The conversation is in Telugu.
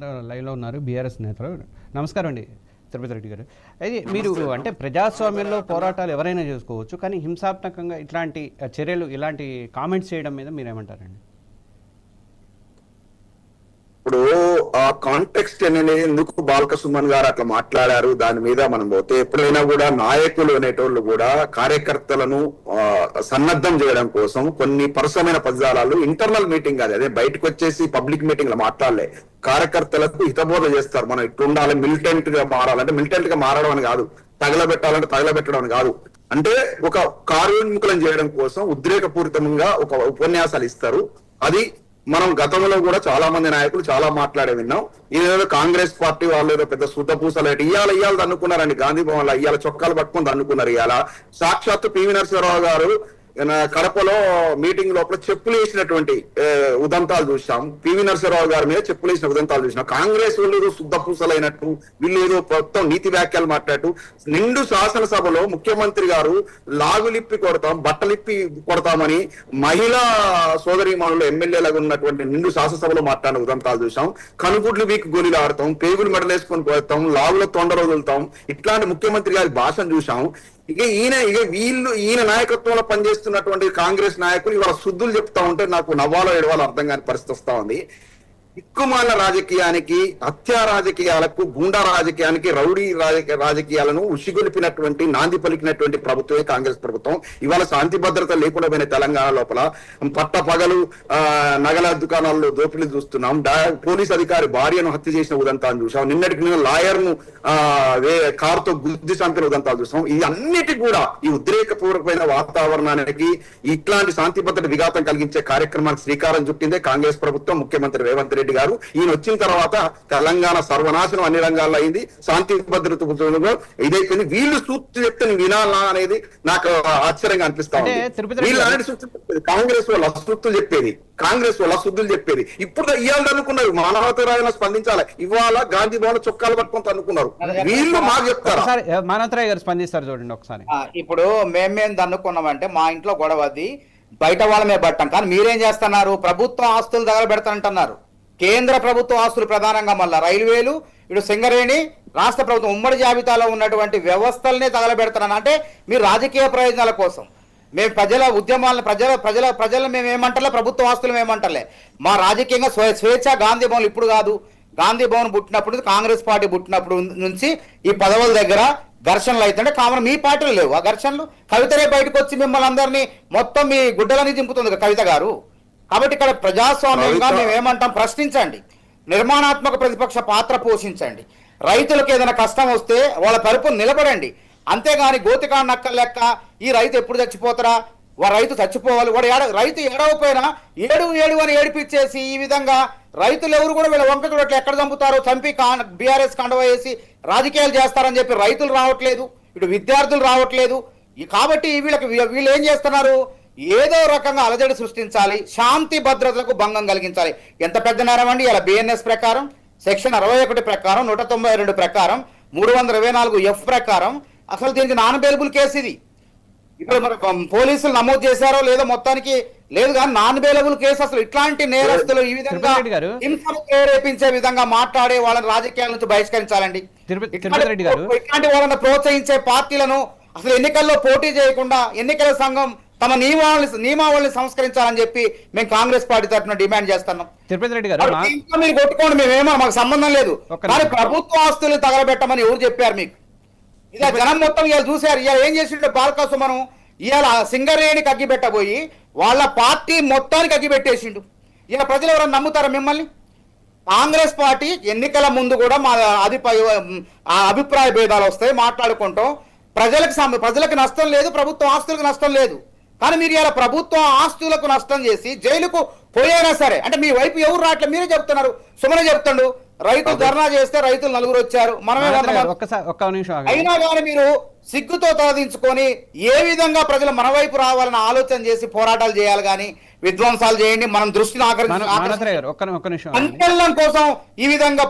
మనతో లైవ్లో ఉన్నారు బీఆర్ఎస్ నేతలు. నమస్కారం అండి తిరుపతి రెడ్డి గారు. అయితే మీరు అంటే ప్రజాస్వామ్యంలో పోరాటాలు ఎవరైనా చేసుకోవచ్చు, కానీ హింసాత్మకంగా ఇట్లాంటి చర్యలు, ఇలాంటి కామెంట్స్ చేయడం మీద మీరేమంటారండి? ఇప్పుడు ఆ కాంటెక్స్ట్ అనేది ఎందుకు బాలక సుమన్ గారు అట్లా మాట్లాడారు దాని మీద మనం పోతే, ఎప్పుడైనా కూడా నాయకులు అనేటోళ్ళు కూడా కార్యకర్తలను సన్నద్ధం చేయడం కోసం కొన్ని పరుసమైన పదజాలాలు ఇంటర్నల్ మీటింగ్ కాదు, అదే బయటకు వచ్చేసి పబ్లిక్ మీటింగ్ లో మాట్లాడలే, కార్యకర్తలకు హితబోధ చేస్తారు. మనం ఇట్లుండాలి, మిలిటెంట్ గా మారాలంటే మిలిటెంట్ గా మారడం అని కాదు, తగలబెట్టాలంటే తగలబెట్టడం అని కాదు, అంటే ఒక కార్యోన్ముఖులను చేయడం కోసం ఉద్రేకపూరితంగా ఒక ఉపన్యాసాలు ఇస్తారు. అది మనం గతంలో కూడా చాలా మంది నాయకులు చాలా మాట్లాడే విన్నాం. ఇదేదో కాంగ్రెస్ పార్టీ వాళ్ళు ఏదో పెద్ద సుతపూసలు ఇవాళ అనుకున్నారండి, గాంధీ భవన్ లో ఇవాళ చొక్కాలు పట్టుకుని అనుకున్నారు. ఇవాళ సాక్షాత్తు పివి నరసింహారావు గారు కడపలో మీటింగ్ లోపల చెప్పులు వేసినటువంటి ఉదంతాలు చూసాం. పివి నరసింహారావు గారి మీద చెప్పులు వేసిన ఉదంతాలు చూసినాం. కాంగ్రెస్ వాళ్ళు ఏదో శుద్ధ పూసలైనట్టు, వీళ్ళు ఏదో మొత్తం నీతి వ్యాఖ్యలు మాట్లాడుతూ నిండు శాసనసభలో ముఖ్యమంత్రి గారు లాగులిప్పి కొడతాం, బట్టలిప్పి కొడతామని మహిళా సోదరీమణులు ఎమ్మెల్యేలుగా ఉన్నటువంటి నిండు శాసనసభలో మాట్లాడిన ఉదంతాలు చూసాం. కనుగుడ్లు వీక్ గోళీలు ఆడతాం, పేగులు మెడలేసుకొని పోతాం, లాగుల తొండలు వదులుతాం, ఇట్లాంటి ముఖ్యమంత్రి గారి భాషను చూసాం. ఈయన నాయకత్వంలో పనిచేస్తున్నటువంటి కాంగ్రెస్ నాయకులు ఇవాళ శుద్ధులు చెప్తా ఉంటే నాకు నవ్వాలో ఏడవాలో అర్థం కాని పరిస్థితి వస్తా ఉంది. దిక్కుమాల రాజకీయానికి, హత్యా రాజకీయాలకు, గుండా రాజకీయానికి, రౌడీ రాజకీయాలను ఉసిగొలిపినటువంటి, నాంది పలికినటువంటి ప్రభుత్వమే కాంగ్రెస్ ప్రభుత్వం. ఇవాళ శాంతి భద్రత లేకుండా పోయిన తెలంగాణ లోపల పట్ట పగలు నగల దుకాణాల్లో దోపిడీ చూస్తున్నాం. పోలీస్ అధికారి భార్యను హత్య చేసిన ఉదంతాలు చూసాం. నిన్నటికి నేను లాయర్ ను కారుతో గుద్ది చంపిన ఉదంతాలు చూసాం. ఇది అన్నిటికీ కూడా ఈ ఉద్రేకపూర్వకమైన వాతావరణానికి, ఇట్లాంటి శాంతి భద్రత విఘాతం కలిగించే కార్యక్రమానికి శ్రీకారం చుట్టిందే కాంగ్రెస్ ప్రభుత్వం, ముఖ్యమంత్రి రేవంత్ రెడ్డి గారు. ఈయన వచ్చిన తర్వాత తెలంగాణ సర్వనాశనం అన్ని రంగాల్లో అయింది, శాంతి భద్రత ఇదైపోయింది. వీళ్ళు సూక్తి చెప్తే వినాలా అనేది నాకు ఆశ్చర్యంగా అనిపిస్తా ఉంది. వీళ్ళు అలాంటి సూక్తులు కాంగ్రెస్ వాళ్ళ అసూక్తులు చెప్పేది, కాంగ్రెస్ వాళ్ళ అశుద్ధులు చెప్పేది. ఇప్పుడు ఇవాళ అనుకున్నారు మానవతరాయన స్పందించాలి, ఇవాళ గాంధీ భవన్ చొక్కాలు పట్టుకుంటూ అనుకున్నారు. వీళ్ళు మాకు చెప్తారు. మానవతరాయ్ గారు స్పందిస్తారు చూడండి ఒకసారి. ఇప్పుడు మేమేం దన్నుకున్నామంటే మా ఇంట్లో గొడవది బయట వాళ్ళమే పట్టాం, కానీ మీరేం చేస్తున్నారు, ప్రభుత్వ ఆస్తులు తగలబెడతానంటున్నారు. కేంద్ర ప్రభుత్వ ఆస్తులు ప్రధానంగా మళ్ళా రైల్వేలు, ఇటు సింగరేణి, రాష్ట్ర ప్రభుత్వం ఉమ్మడి జాబితాలో ఉన్నటువంటి వ్యవస్థలనే తగలబెడతానని అంటే మీరు రాజకీయ ప్రయోజనాల కోసం. మేము ప్రజల ఉద్యమాలను ప్రజలు మేము ఏమంటలే, ప్రభుత్వ ఆస్తులు ఏమంటలే. మా రాజకీయంగా స్వేచ్ఛ గాంధీ భవన్ ఇప్పుడు కాదు, గాంధీ భవన్ పుట్టినప్పుడు, కాంగ్రెస్ పార్టీ పుట్టినప్పుడు నుంచి ఈ పదవుల దగ్గర ఘర్షణలు అవుతుంటే కామన్ మీ పార్టీలు లేవు ఆ ఘర్షణలు. కవితనే బయటకు వచ్చి మిమ్మల్ని అందరినీ మొత్తం మీ గుడ్డలని దింపుతుంది కవిత గారు. కాబట్టి ఇక్కడ ప్రజాస్వామ్యంగా మేము ఏమంటాం, ప్రశ్నించండి, నిర్మాణాత్మక ప్రతిపక్ష పాత్ర పోషించండి, రైతులకు ఏదైనా కష్టం వస్తే వాళ్ళ తరపున నిలబడండి. అంతేగాని గోతికా నక్క లెక్క ఈ రైతు ఎప్పుడు చచ్చిపోతారా, రైతు చచ్చిపోవాలి, రైతు ఏడవపోయినా ఏడు అని ఏడిపించేసి ఈ విధంగా రైతులు ఎవరు కూడా వీళ్ళ వంక చూడట్లు ఎక్కడ చంపుతారో చంపి బీఆర్ఎస్ కండవ వేసి రాజకీయాలు చేస్తారని చెప్పి రైతులు రావట్లేదు, ఇటు విద్యార్థులు రావట్లేదు. కాబట్టి వీళ్ళు ఏం చేస్తున్నారు, ఏదో రకంగా అలజడి సృష్టించాలి, శాంతి భద్రతలకు భంగం కలిగించాలి. ఎంత పెద్ద నేరం అండి. ఇలా బిఎన్ఎస్ ప్రకారం సెక్షన్ 61 ప్రకారం, 192 ప్రకారం, 324F ప్రకారం అసలు దీనికి నాన్ బెయిలబుల్ కేసు ఇది. ఇప్పుడు మరి పోలీసులు నమోదు చేశారో లేదో మొత్తానికి లేదు, కానీ నాన్ బెయిలబుల్ కేసు. అసలు ఇట్లాంటి నేరస్తులు ఈ విధంగా హింసను ప్రేరేపించే విధంగా మాట్లాడే వాళ్ళని రాజకీయాల నుంచి బహిష్కరించాలండి. ఇట్లాంటి వాళ్ళని ప్రోత్సహించే పార్టీలను అసలు ఎన్నికల్లో పోటీ చేయకుండా ఎన్నికల సంఘం తమ నియమావళిని సంస్కరించాలని చెప్పి మేము కాంగ్రెస్ పార్టీ తరఫున డిమాండ్ చేస్తున్నాం. తిరుపతి రెడ్డి గారు, మీరు కొట్టుకోండి, మేమేమో మాకు సంబంధం లేదు, కానీ ప్రభుత్వ ఆస్తులు తగలబెట్టమని ఎవరు చెప్పారు మీకు? ఇలా జనం మొత్తం ఇవాళ చూశారు. ఇవాళ ఏం చేసిండే బాలక సుమను, ఇవాళ సింగరేణికి అగ్గిపెట్టబోయి వాళ్ళ పార్టీ మొత్తానికి అగ్గిపెట్టేసిండు. ఇలా ప్రజలు ఎవరైనా నమ్ముతారా మిమ్మల్ని? కాంగ్రెస్ పార్టీ ఎన్నికల ముందు కూడా మా అభిప్రాయ భేదాలు వస్తాయి, మాట్లాడుకుంటాం. ప్రజలకు నష్టం లేదు, ప్రభుత్వ ఆస్తులకు నష్టం లేదు. కానీ మీరు ఇలా ప్రభుత్వ ఆస్తులకు నష్టం చేసి జైలుకు పోయినా సరే అంటే మీ వైపు ఎవరు రావట్లేదు, మీరే చెప్తున్నారు. సుమనే చెప్తాడు, రైతులు ధర్నా చేస్తే రైతులు 9 వచ్చారు, మనమే అయినా కానీ మీరు సిగ్గుతో తలదించుకొని ఏ విధంగా ప్రజలు మన వైపు రావాలని ఆలోచన చేసి పోరాటాలు చేయాలి, కానీ విధ్వంసాలు చేయండి, మనం దృష్టిని ఆకర్షించడం కోసం ఈ విధంగా